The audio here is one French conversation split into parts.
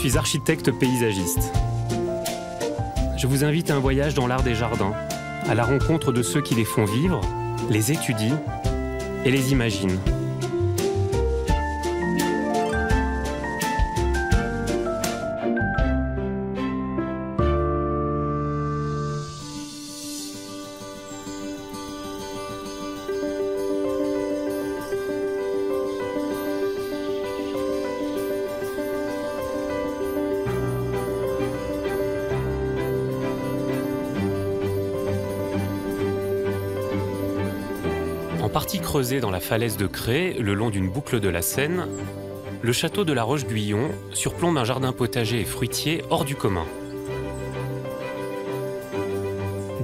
suis architecte paysagiste. Je vous invite à un voyage dans l'art des jardins, à la rencontre de ceux qui les font vivre, les étudient et les imaginent. En partie creusé dans la falaise de Cré, le long d'une boucle de la Seine, le château de la Roche-Guyon surplombe un jardin potager et fruitier hors du commun.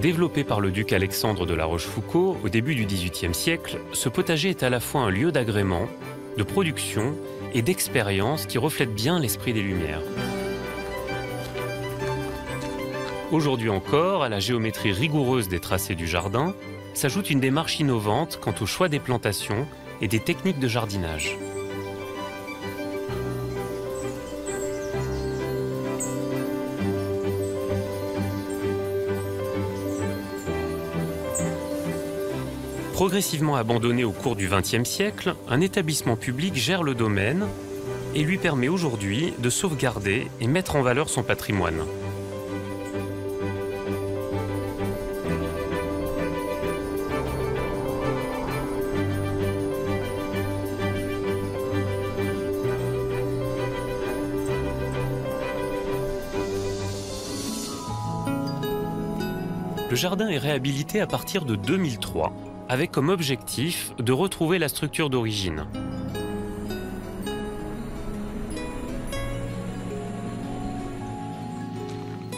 Développé par le duc Alexandre de La Rochefoucauld au début du XVIIIe siècle, ce potager est à la fois un lieu d'agrément, de production et d'expérience qui reflète bien l'esprit des Lumières. Aujourd'hui encore, à la géométrie rigoureuse des tracés du jardin, s'ajoute une démarche innovante quant au choix des plantations et des techniques de jardinage. Progressivement abandonné au cours du XXe siècle, un établissement public gère le domaine et lui permet aujourd'hui de sauvegarder et mettre en valeur son patrimoine. Le jardin est réhabilité à partir de 2003, avec comme objectif de retrouver la structure d'origine.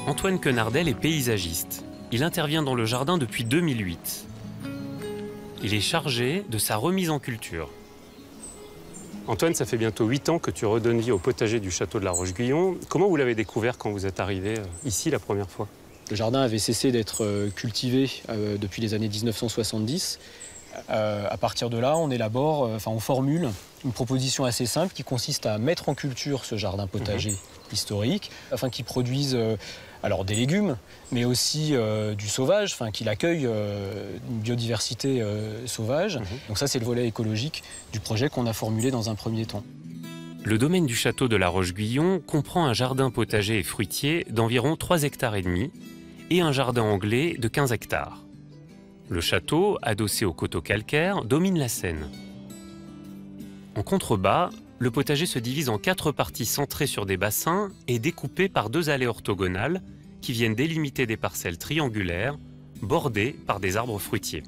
Antoine Quenardel est paysagiste. Il intervient dans le jardin depuis 2008. Il est chargé de sa remise en culture. Antoine, ça fait bientôt 8 ans que tu redonnes vie au potager du château de la Roche-Guyon. Comment vous l'avez découvert quand vous êtes arrivé ici la première fois ? Le jardin avait cessé d'être cultivé depuis les années 1970. À partir de là, on élabore, on formule une proposition assez simple qui consiste à mettre en culture ce jardin potager historique afin qu'il produise alors des légumes, mais aussi du sauvage, qu'il accueille une biodiversité sauvage. Donc ça, c'est le volet écologique du projet qu'on a formulé dans un premier temps. Le domaine du château de la Roche-Guyon comprend un jardin potager et fruitier d'environ 3,5 hectares et un jardin anglais de 15 hectares. Le château, adossé au coteau calcaire, domine la Seine. En contrebas, le potager se divise en 4 parties centrées sur des bassins et découpées par 2 allées orthogonales qui viennent délimiter des parcelles triangulaires bordées par des arbres fruitiers.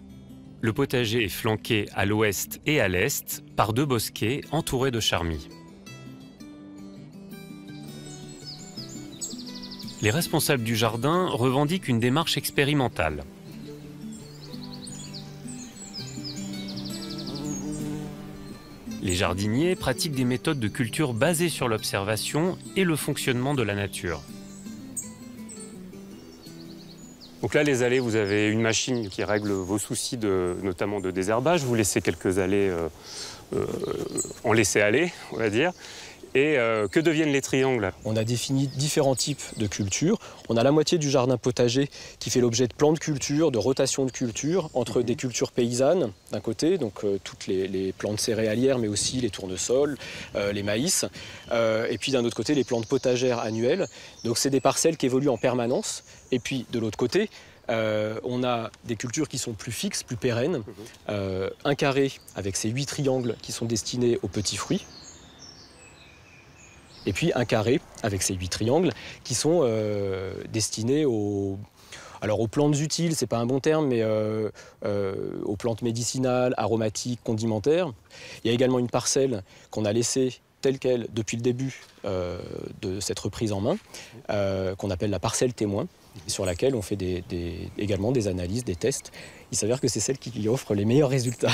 Le potager est flanqué à l'ouest et à l'est par 2 bosquets entourés de charmilles. Les responsables du jardin revendiquent une démarche expérimentale. Les jardiniers pratiquent des méthodes de culture basées sur l'observation et le fonctionnement de la nature. Donc là, les allées, vous avez une machine qui règle vos soucis, notamment de désherbage. Vous laissez quelques allées en laisser aller, on va dire. Et que deviennent les triangles? On a défini différents types de cultures. On a la moitié du jardin potager qui fait l'objet de plans de culture, de rotation de culture, entre des cultures paysannes d'un côté, donc toutes les plantes céréalières, mais aussi les tournesols, les maïs. Et puis d'un autre côté, les plantes potagères annuelles. Donc c'est des parcelles qui évoluent en permanence. Et puis de l'autre côté, on a des cultures qui sont plus fixes, plus pérennes. Un carré avec ces 8 triangles qui sont destinés aux petits fruits. Et puis un carré avec ces 8 triangles qui sont destinés aux plantes utiles, c'est pas un bon terme, mais aux plantes médicinales, aromatiques, condimentaires. Il y a également une parcelle qu'on a laissée telle qu'elle depuis le début de cette reprise en main, qu'on appelle la parcelle témoin, sur laquelle on fait également des analyses, des tests. Il s'avère que c'est celle qui offre les meilleurs résultats.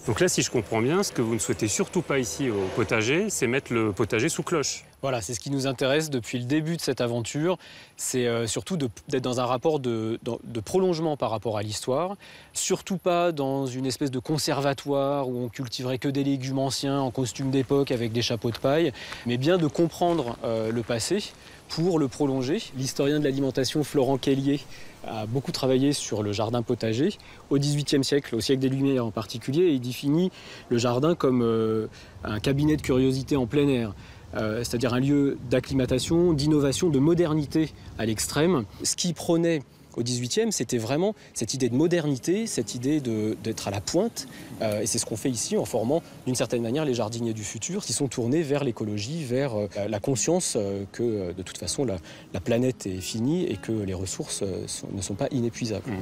Donc là, si je comprends bien, ce que vous ne souhaitez surtout pas ici au potager, c'est mettre le potager sous cloche. Voilà, c'est ce qui nous intéresse depuis le début de cette aventure. C'est surtout d'être dans un rapport de prolongement par rapport à l'histoire. Surtout pas dans une espèce de conservatoire où on cultiverait que des légumes anciens en costume d'époque avec des chapeaux de paille, mais bien de comprendre le passé pour le prolonger. L'historien de l'alimentation Florent Kellier a beaucoup travaillé sur le jardin potager au XVIIIe siècle, au siècle des Lumières en particulier, et il définit le jardin comme un cabinet de curiosité en plein air. C'est-à-dire un lieu d'acclimatation, d'innovation, de modernité à l'extrême. Ce qui prônait au XVIIIe, c'était vraiment cette idée de modernité, cette idée d'être à la pointe. Et c'est ce qu'on fait ici en formant d'une certaine manière les jardiniers du futur qui sont tournés vers l'écologie, vers la conscience que de toute façon la planète est finie et que les ressources ne sont pas inépuisables.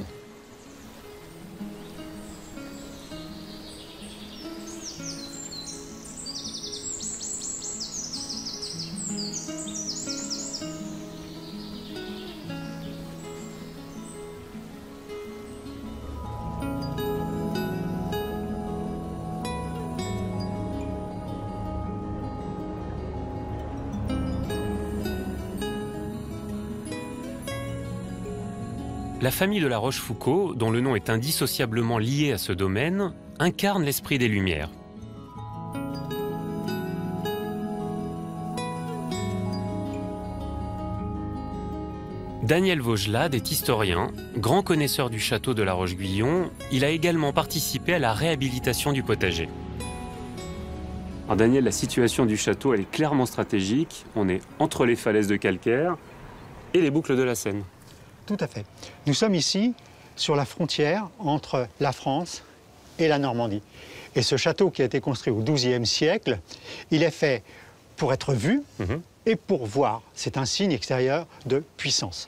La famille de La Rochefoucauld, dont le nom est indissociablement lié à ce domaine, incarne l'esprit des Lumières. Daniel Vaugelade est historien, grand connaisseur du château de La Roche-Guyon. Il a également participé à la réhabilitation du potager. Alors Daniel, la situation du château, elle est clairement stratégique. On est entre les falaises de calcaire et les boucles de la Seine. Tout à fait. Nous sommes ici sur la frontière entre la France et la Normandie. Et ce château qui a été construit au XIIe siècle, il est fait pour être vu et pour voir. C'est un signe extérieur de puissance.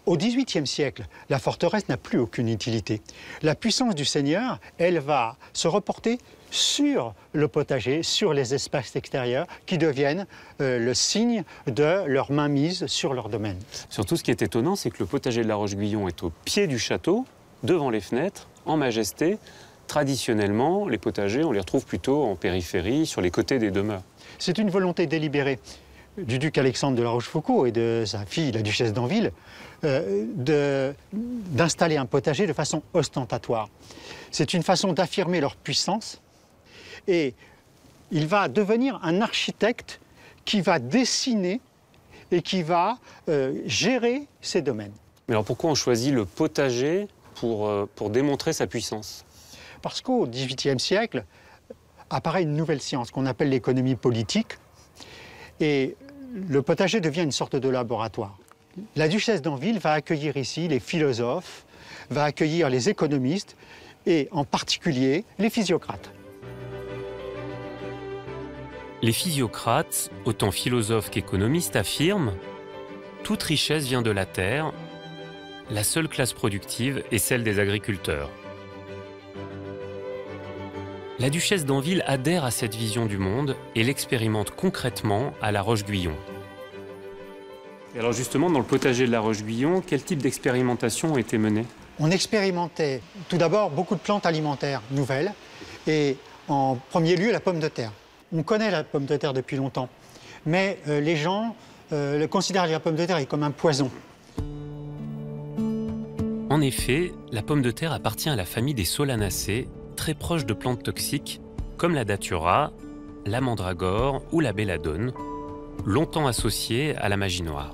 Au XVIIIe siècle, la forteresse n'a plus aucune utilité. La puissance du seigneur, elle va se reporter sur le potager, sur les espaces extérieurs qui deviennent le signe de leur mainmise sur leur domaine. Surtout, ce qui est étonnant, c'est que le potager de La Roche-Guyon est au pied du château, devant les fenêtres, en majesté. Traditionnellement, les potagers, on les retrouve plutôt en périphérie, sur les côtés des demeures. C'est une volonté délibérée du duc Alexandre de La Rochefoucauld et de sa fille, la duchesse d'Anville, d'installer un potager de façon ostentatoire. C'est une façon d'affirmer leur puissance. Et il va devenir un architecte qui va dessiner et qui va gérer ces domaines. Mais alors pourquoi on choisit le potager pour démontrer sa puissance? Parce qu'au XVIIIe siècle apparaît une nouvelle science qu'on appelle l'économie politique. Et le potager devient une sorte de laboratoire. La duchesse d'Anville va accueillir ici les philosophes, va accueillir les économistes et en particulier les physiocrates. Les physiocrates, autant philosophes qu'économistes, affirment « Toute richesse vient de la terre, la seule classe productive est celle des agriculteurs ». La duchesse d'Anville adhère à cette vision du monde et l'expérimente concrètement à La Roche-Guyon. Et alors justement, dans le potager de La Roche-Guyon, quel type d'expérimentation ont été menées? On expérimentait tout d'abord beaucoup de plantes alimentaires nouvelles et en premier lieu la pomme de terre. On connaît la pomme de terre depuis longtemps, mais les gens considèrent la pomme de terre comme un poison. En effet, la pomme de terre appartient à la famille des solanacées, très proche de plantes toxiques comme la datura, la mandragore ou la belladone, longtemps associées à la magie noire.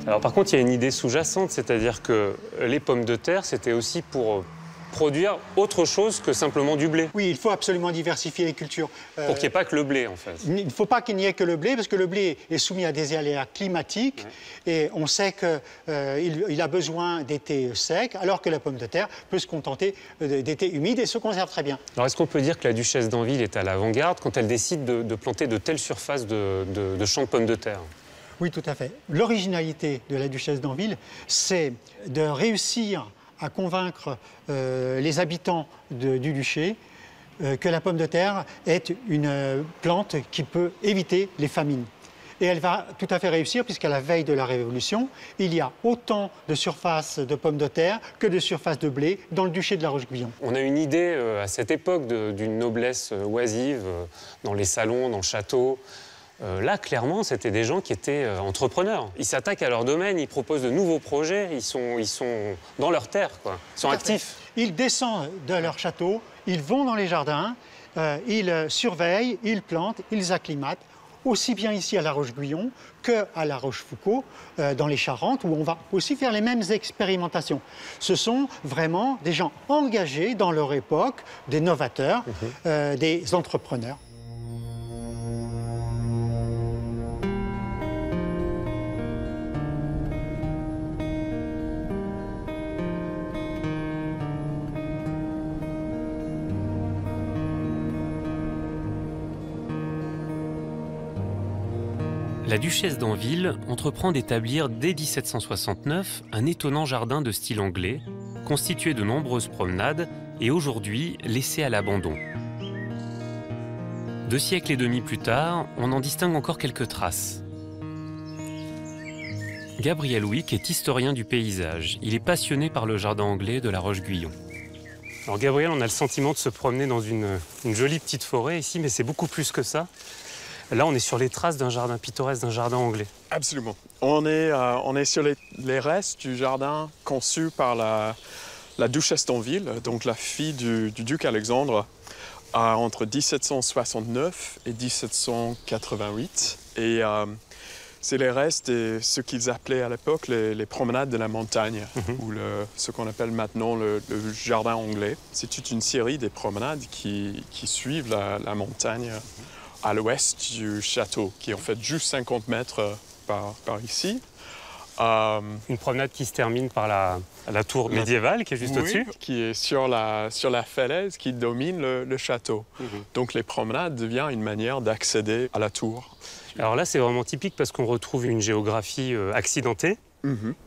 Alors par contre, il y a une idée sous-jacente, c'est-à-dire que les pommes de terre, c'était aussi pour produire autre chose que simplement du blé. Oui, il faut absolument diversifier les cultures. Pour qu'il n'y ait pas que le blé, en fait. Il ne faut pas qu'il n'y ait que le blé, parce que le blé est soumis à des aléas climatiques, et on sait qu'il a besoin d'été sec, alors que la pomme de terre peut se contenter d'été humide et se conserve très bien. Alors est-ce qu'on peut dire que la duchesse d'Anville est à l'avant-garde quand elle décide de planter de telles surfaces de champs de pommes de terre? Oui, tout à fait. L'originalité de la duchesse d'Anville, c'est de réussir à convaincre les habitants du duché que la pomme de terre est une plante qui peut éviter les famines. Et elle va tout à fait réussir puisqu'à la veille de la Révolution, il y a autant de surface de pommes de terre que de surface de blé dans le duché de la Roche-Guyon. On a une idée à cette époque d'une noblesse oisive dans les salons, dans le château. Là, clairement, c'était des gens qui étaient entrepreneurs. Ils s'attaquent à leur domaine, ils proposent de nouveaux projets, ils sont dans leur terre, quoi. Ils sont actifs. Ils descendent de leur château, ils vont dans les jardins, ils surveillent, ils plantent, ils acclimatent, aussi bien ici à La Roche-Guyon qu'à La Rochefoucauld, dans les Charentes, où on va aussi faire les mêmes expérimentations. Ce sont vraiment des gens engagés dans leur époque, des novateurs, des entrepreneurs. La duchesse d'Anville entreprend d'établir dès 1769 un étonnant jardin de style anglais, constitué de nombreuses promenades et aujourd'hui laissé à l'abandon. 2 siècles et demi plus tard, on en distingue encore quelques traces. Gabriel Wick est historien du paysage. Il est passionné par le jardin anglais de la Roche-Guyon. Alors Gabriel, on a le sentiment de se promener dans une jolie petite forêt ici, mais c'est beaucoup plus que ça. Là, on est sur les traces d'un jardin pittoresque, d'un jardin anglais. Absolument. On est sur les restes du jardin conçu par la duchesse d'Anville, donc la fille du duc Alexandre, entre 1769 et 1788. Et c'est les restes de ce qu'ils appelaient à l'époque les promenades de la montagne, ou ce qu'on appelle maintenant le jardin anglais. C'est toute une série de promenades qui suivent la montagne à l'ouest du château, qui est en fait juste 50 mètres par ici. Une promenade qui se termine par la tour médiévale qui est juste au-dessus. Qui est sur la falaise qui domine le château. Donc les promenades deviennent une manière d'accéder à la tour. Alors là, c'est vraiment typique parce qu'on retrouve une géographie accidentée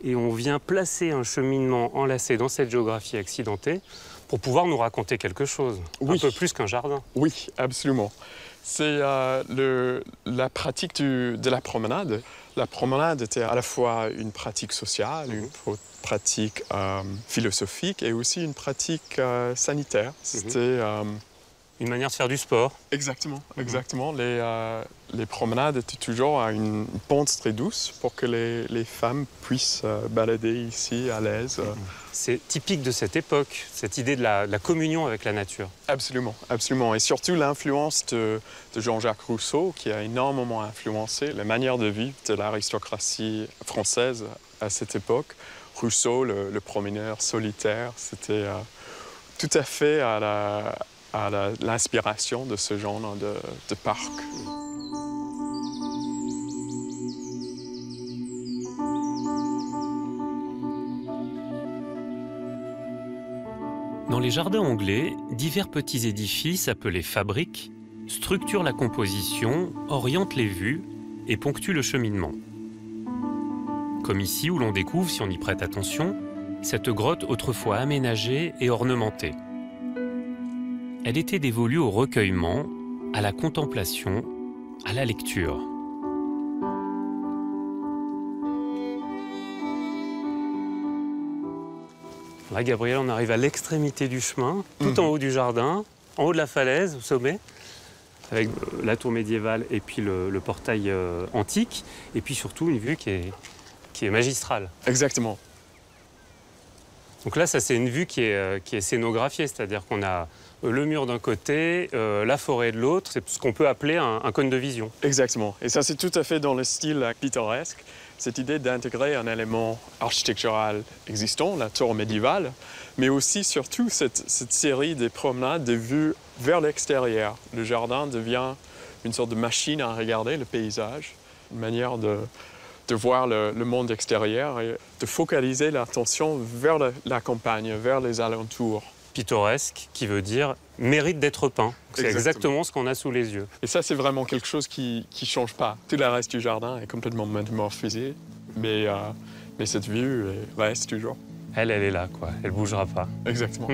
et on vient placer un cheminement enlacé dans cette géographie accidentée pour pouvoir nous raconter quelque chose, un peu plus qu'un jardin. Oui, absolument. C'est la pratique de la promenade. La promenade était à la fois une pratique sociale, une pratique philosophique et aussi une pratique sanitaire. C'était une manière de faire du sport. Exactement, exactement. Les promenades étaient toujours à une pente très douce pour que les femmes puissent balader ici à l'aise. C'est typique de cette époque, cette idée de la communion avec la nature. Absolument, absolument. Et surtout l'influence de Jean-Jacques Rousseau, qui a énormément influencé la manière de vivre de l'aristocratie française à cette époque. Rousseau, le promeneur solitaire, c'était tout à fait à l'inspiration de ce genre de parc. Dans les jardins anglais, divers petits édifices appelés fabriques structurent la composition, orientent les vues et ponctuent le cheminement. Comme ici où l'on découvre, si on y prête attention, cette grotte autrefois aménagée et ornementée. Elle était dévolue au recueillement, à la contemplation, à la lecture. Là, Gabriel, on arrive à l'extrémité du chemin, tout en haut du jardin, en haut de la falaise, au sommet, avec la tour médiévale et puis le portail antique, et puis surtout une vue qui est magistrale. Exactement. Donc là, ça c'est une vue qui est scénographiée, c'est-à-dire qu'on a le mur d'un côté, la forêt de l'autre, c'est ce qu'on peut appeler un cône de vision. Exactement. Et ça, c'est tout à fait dans le style pittoresque. Cette idée d'intégrer un élément architectural existant, la tour médiévale, mais aussi, surtout, cette série de promenades de vues vers l'extérieur. Le jardin devient une sorte de machine à regarder le paysage, une manière de voir le monde extérieur et de focaliser l'attention vers la campagne, vers les alentours. Pittoresque, qui veut dire mérite d'être peint. C'est exactement ce qu'on a sous les yeux. Et ça, c'est vraiment quelque chose qui ne change pas. Tout le reste du jardin est complètement métamorphosé, mais cette vue reste toujours. Elle est là, quoi. Elle ne bougera pas. Exactement.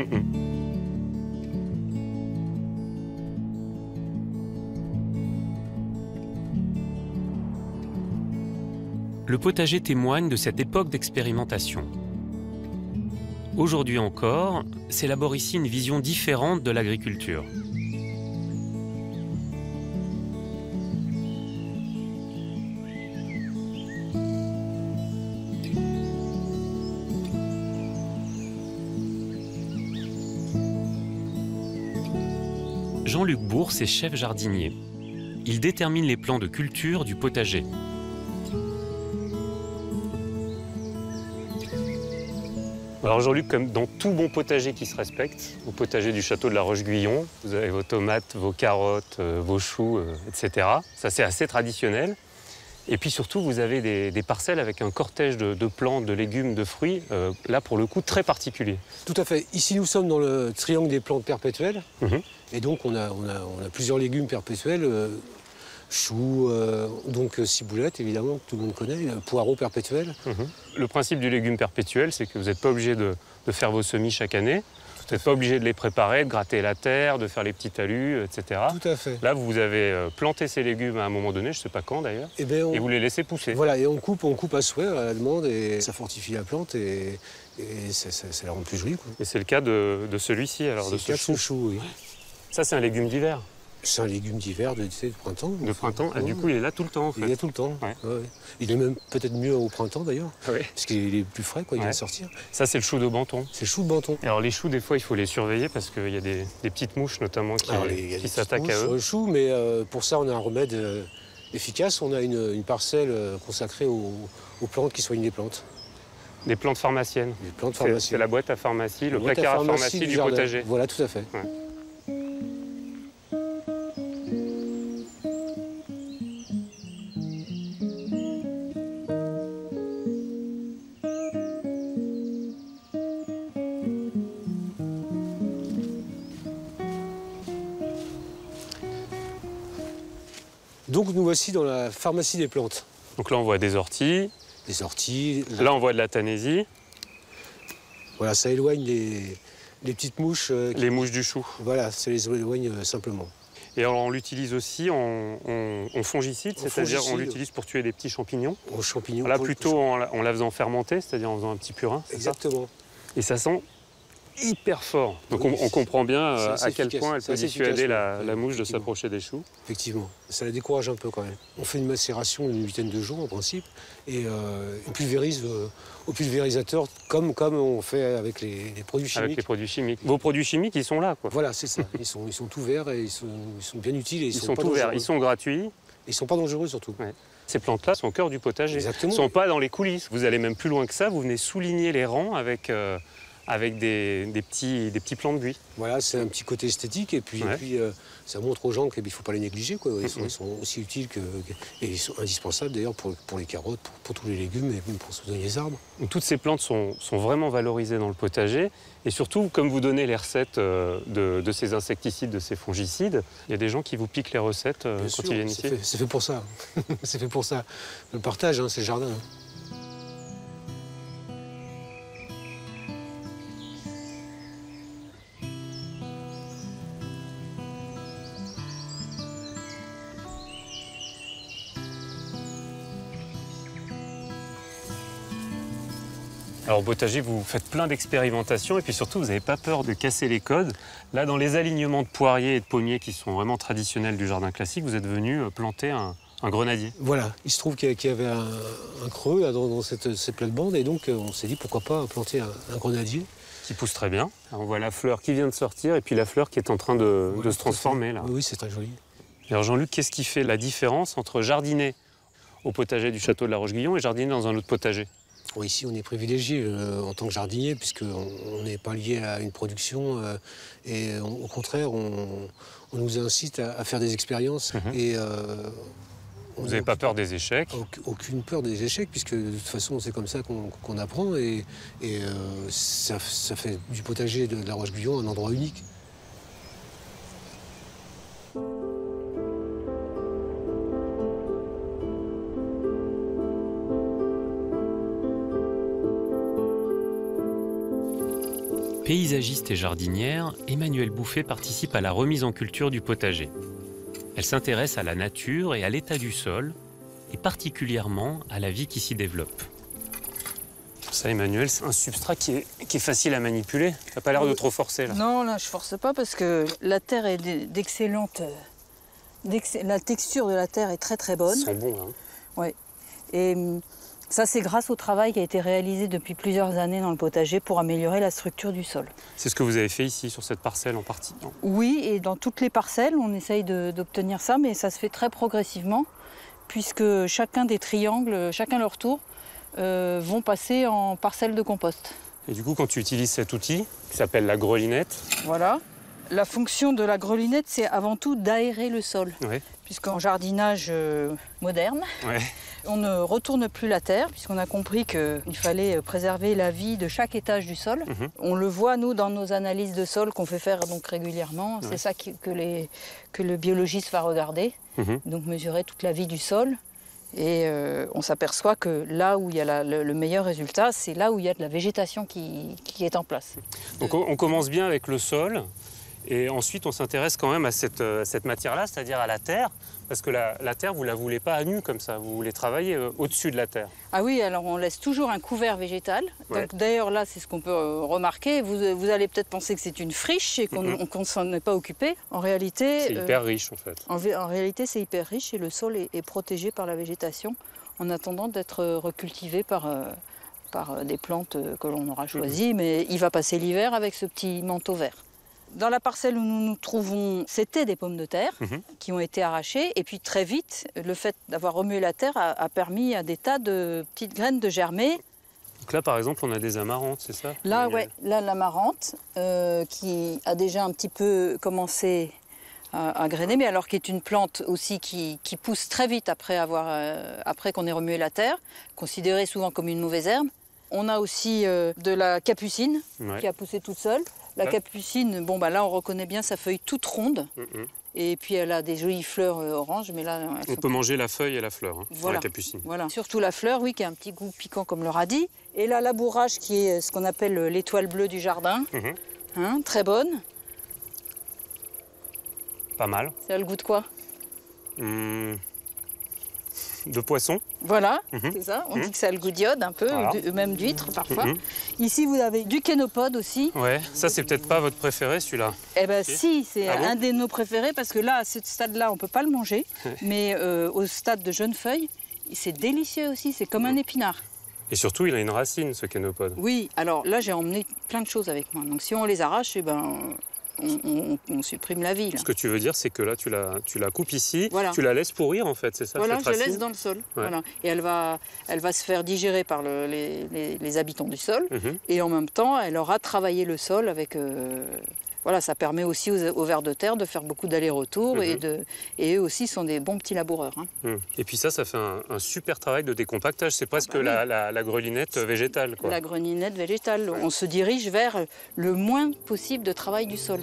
Le potager témoigne de cette époque d'expérimentation. Aujourd'hui encore, s'élabore ici une vision différente de l'agriculture. Jean-Luc Bourse est chef jardinier. Il détermine les plans de culture du potager. Alors Jean-Luc, comme dans tout bon potager qui se respecte, au potager du château de la Roche-Guyon, vous avez vos tomates, vos carottes, vos choux, etc. Ça, c'est assez traditionnel. Et puis surtout, vous avez des parcelles avec un cortège de plantes, de légumes, de fruits, là pour le coup très particulier. Tout à fait. Ici, nous sommes dans le triangle des plantes perpétuelles. Et donc, on a plusieurs légumes perpétuels. Choux, donc ciboulette, évidemment, que tout le monde connaît, poireaux perpétuels. Le principe du légume perpétuel, c'est que vous n'êtes pas obligé de faire vos semis chaque année. Vous n'êtes pas obligé de les préparer, de gratter la terre, de faire les petits talus, etc. Tout à fait. Là, vous avez planté ces légumes à un moment donné, je ne sais pas quand d'ailleurs, et vous les laissez pousser. Voilà, et on coupe à souhait à la demande, et ça fortifie la plante, et ça la rend plus jolie, quoi. Et c'est le cas de celui-ci, alors, de ce chou. Chou, oui. Ça, c'est un légume d'hiver. C'est un légume d'hiver, de printemps. De printemps, du coup, il est là tout le temps, en fait. Il est là tout le temps, ouais. Ouais. Il est même peut-être mieux au printemps, d'ailleurs, ouais. Parce qu'il est plus frais, quoi, il vient de sortir. Ça, c'est le chou de Banton. C'est le chou de Banton. Alors, les choux, des fois, il faut les surveiller, parce qu'il y a des petites mouches, notamment, qui s'attaquent à eux. Sur le chou, mais pour ça, on a un remède efficace. On a une parcelle consacrée aux plantes qui soignent les plantes. Des plantes pharmaciennes. Des plantes pharmaciennes. C'est la boîte à pharmacie, le placard à pharmacie du potager. Voilà, tout à fait. Ouais. Donc nous voici dans la pharmacie des plantes. Donc là, on voit des orties. Des orties. Là, on voit de la tanésie. Voilà, ça éloigne les petites mouches. Les mouches du chou. Voilà, ça les éloigne simplement. Et alors, on l'utilise aussi en fongicide, c'est-à-dire on l'utilise pour tuer des petits champignons. En champignons. Là, plutôt en la faisant fermenter, c'est-à-dire en faisant un petit purin. Exactement. Et ça sent hyper fort. Donc oui, on comprend bien à quel point elle peut dissuader la mouche de s'approcher des choux. Effectivement, ça la décourage un peu quand même. On fait une macération d'une 8aine de jours en principe et on pulvérise au pulvérisateur comme on fait avec les produits chimiques. Avec les produits chimiques. Vos produits chimiques, ils sont là, quoi. Voilà, c'est ça. Ils sont tout verts et ils sont bien utiles. Et ils sont tout verts, ils sont gratuits. Et ils sont pas dangereux surtout. Ouais. Ces plantes-là sont au cœur du potager. Exactement. Elles ne sont pas dans les coulisses. Vous allez même plus loin que ça, vous venez souligner les rangs avec des petits plants de buis. Voilà, c'est un petit côté esthétique et puis, ça montre aux gens qu'il ne faut pas les négliger, quoi. Ils sont aussi utiles et ils sont indispensables d'ailleurs pour les carottes, pour tous les légumes et même pour soutenir les arbres. Donc, toutes ces plantes sont vraiment valorisées dans le potager et surtout, comme vous donnez les recettes de ces insecticides, de ces fongicides, il y a des gens qui vous piquent les recettes quand ils viennent ici. C'est fait pour ça. C'est fait pour ça. Le partage, c'est le jardin. Alors au potager, vous faites plein d'expérimentations et puis surtout, vous n'avez pas peur de casser les codes. Là, dans les alignements de poiriers et de pommiers qui sont vraiment traditionnels du jardin classique, vous êtes venu planter un grenadier. Voilà, il se trouve qu'il y avait un creux là, dans cette plate-bande et donc on s'est dit pourquoi pas planter un grenadier. Qui pousse très bien. Alors, on voit la fleur qui vient de sortir et puis la fleur qui est en train de se transformer là. Oui, c'est très joli. Alors Jean-Luc, qu'est-ce qui fait la différence entre jardiner au potager du château de la Roche-Guyon et jardiner dans un autre potager ? Bon, ici, on est privilégié en tant que jardinier puisqu'on n'est pas lié à une production et au contraire, on nous incite à faire des expériences. Et, vous n'avez pas peur des échecs? Aucune peur des échecs puisque de toute façon, c'est comme ça qu'on apprend et ça fait du potager de la Roche-Guyon un endroit unique. Paysagiste et jardinière, Emmanuelle Bouffet participe à la remise en culture du potager. Elle s'intéresse à la nature et à l'état du sol et particulièrement à la vie qui s'y développe. Ça, Emmanuel, c'est un substrat qui est facile à manipuler. T'as pas l'air de trop forcer, là. Non, là, je force pas parce que la terre est d'excellente... La texture de la terre est très très bonne. Ils sont bons, là. Ouais. Et ça, c'est grâce au travail qui a été réalisé depuis plusieurs années dans le potager pour améliorer la structure du sol. C'est ce que vous avez fait ici, sur cette parcelle en partie, non? Oui, et dans toutes les parcelles, on essaye d'obtenir ça, mais ça se fait très progressivement, puisque chacun des triangles, chacun leur tour, vont passer en parcelle de compost. Et du coup, quand tu utilises cet outil, qui s'appelle la grelinette... Voilà. La fonction de la grelinette, c'est avant tout d'aérer le sol. Ouais. Puisqu'en jardinage moderne, Ouais. on ne retourne plus la terre, puisqu'on a compris qu'il fallait préserver la vie de chaque étage du sol. On le voit, nous, dans nos analyses de sol qu'on fait faire donc régulièrement. C'est ça que le biologiste va regarder, donc mesurer toute la vie du sol. Et on s'aperçoit que là où il y a le meilleur résultat, c'est là où il y a de la végétation qui est en place. Donc on commence bien avec le sol. Et ensuite, on s'intéresse quand même à cette matière-là, c'est-à-dire à la terre, parce que la terre, vous ne la voulez pas à nu comme ça, vous voulez travailler au-dessus de la terre. Ah oui, alors on laisse toujours un couvert végétal. Ouais. D'ailleurs, là, c'est ce qu'on peut remarquer. Vous allez peut-être penser que c'est une friche et qu'on ne s'en est pas occupé. En réalité... C'est hyper riche, en fait. En réalité, c'est hyper riche et le sol est protégé par la végétation en attendant d'être recultivé par des plantes que l'on aura choisies. Mais il va passer l'hiver avec ce petit manteau vert. Dans la parcelle où nous nous trouvons, c'était des pommes de terre qui ont été arrachées. Et puis très vite, le fait d'avoir remué la terre a permis à des tas de petites graines de germer. Donc là, par exemple, on a des amarantes, c'est ça? Là, ouais, là l'amarante qui a déjà un petit peu commencé à grainer, mais alors qui est une plante aussi qui pousse très vite après qu'on ait remué la terre, considérée souvent comme une mauvaise herbe. On a aussi de la capucine qui a poussé toute seule. La capucine, bon bah là on reconnaît bien sa feuille toute ronde. Et puis elle a des jolies fleurs oranges, mais là... On peut manger la feuille et la fleur, dans la capucine. Voilà, surtout la fleur, oui, qui a un petit goût piquant comme le radis. Et là, labourage qui est ce qu'on appelle l'étoile bleue du jardin. Très bonne. Pas mal. Ça a le goût de quoi? De poisson. Voilà, c'est ça. On dit que ça a le goût d'iode un peu, Voilà. Même d'huître parfois. Ici, vous avez du kénopode aussi. Ouais, ça c'est peut-être pas votre préféré celui-là. Eh bien si, c'est Ah bon un de nos préférés parce que là, à ce stade-là, on ne peut pas le manger. Mais au stade de jeune feuille, c'est délicieux aussi, c'est comme un épinard. Et surtout, il a une racine, ce kénopode. Oui, alors là, j'ai emmené plein de choses avec moi. Donc si on les arrache, eh ben, on supprime la vie. Là. Ce que tu veux dire, c'est que là, tu la coupes ici, Voilà. tu la laisses pourrir en fait, c'est ça? Voilà, cette je la racine laisse dans le sol. Voilà. Et elle va se faire digérer par les habitants du sol. Et en même temps, elle aura travaillé le sol avec... Voilà, ça permet aussi aux vers de terre de faire beaucoup d'allers-retours et eux aussi sont des bons petits laboureurs. Et puis ça fait un super travail de décompactage. C'est presque la grelinette végétale, quoi. La grelinette végétale. On se dirige vers le moins possible de travail du sol.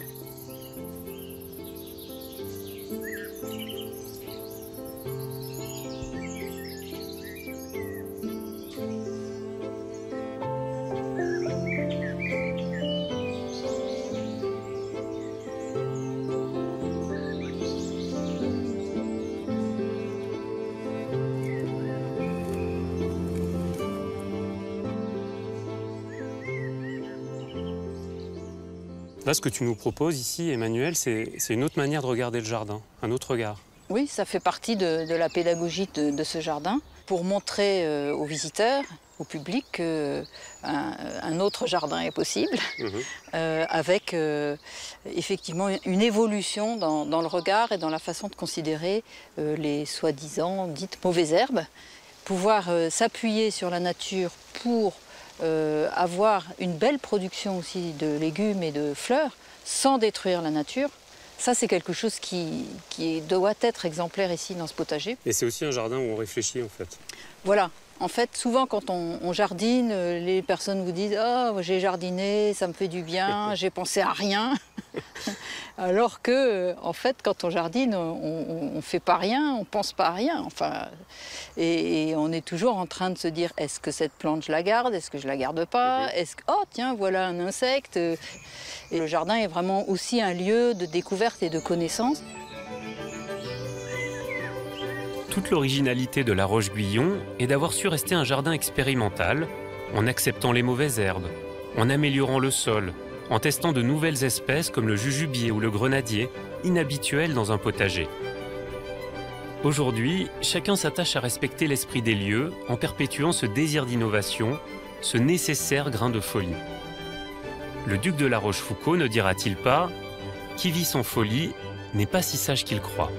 Là, ce que tu nous proposes ici, Emmanuel, c'est une autre manière de regarder le jardin, un autre regard. Oui, ça fait partie de la pédagogie de ce jardin pour montrer aux visiteurs, au public, qu'un autre jardin est possible, avec effectivement une évolution dans le regard et dans la façon de considérer les soi-disant dites mauvaises herbes. Pouvoir s'appuyer sur la nature pour avoir une belle production aussi de légumes et de fleurs sans détruire la nature, ça c'est quelque chose qui doit être exemplaire ici dans ce potager. Et c'est aussi un jardin où on réfléchit en fait. Voilà. En fait, souvent quand on jardine, les personnes vous disent « Oh, j'ai jardiné, ça me fait du bien, j'ai pensé à rien ». Alors que, en fait, quand on jardine, on ne fait pas rien, on ne pense pas à rien. Enfin, et on est toujours en train de se dire « Est-ce que cette plante, je la garde? Est-ce que je ne la garde pas? Est-ce que, oh tiens, voilà un insecte ». Et le jardin est vraiment aussi un lieu de découverte et de connaissance. Toute l'originalité de La Roche-Guyon est d'avoir su rester un jardin expérimental, en acceptant les mauvaises herbes, en améliorant le sol, en testant de nouvelles espèces comme le jujubier ou le grenadier, inhabituels dans un potager. Aujourd'hui, chacun s'attache à respecter l'esprit des lieux en perpétuant ce désir d'innovation, ce nécessaire grain de folie. Le duc de La Rochefoucauld ne dira-t-il pas « Qui vit sans folie n'est pas si sage qu'il croit ».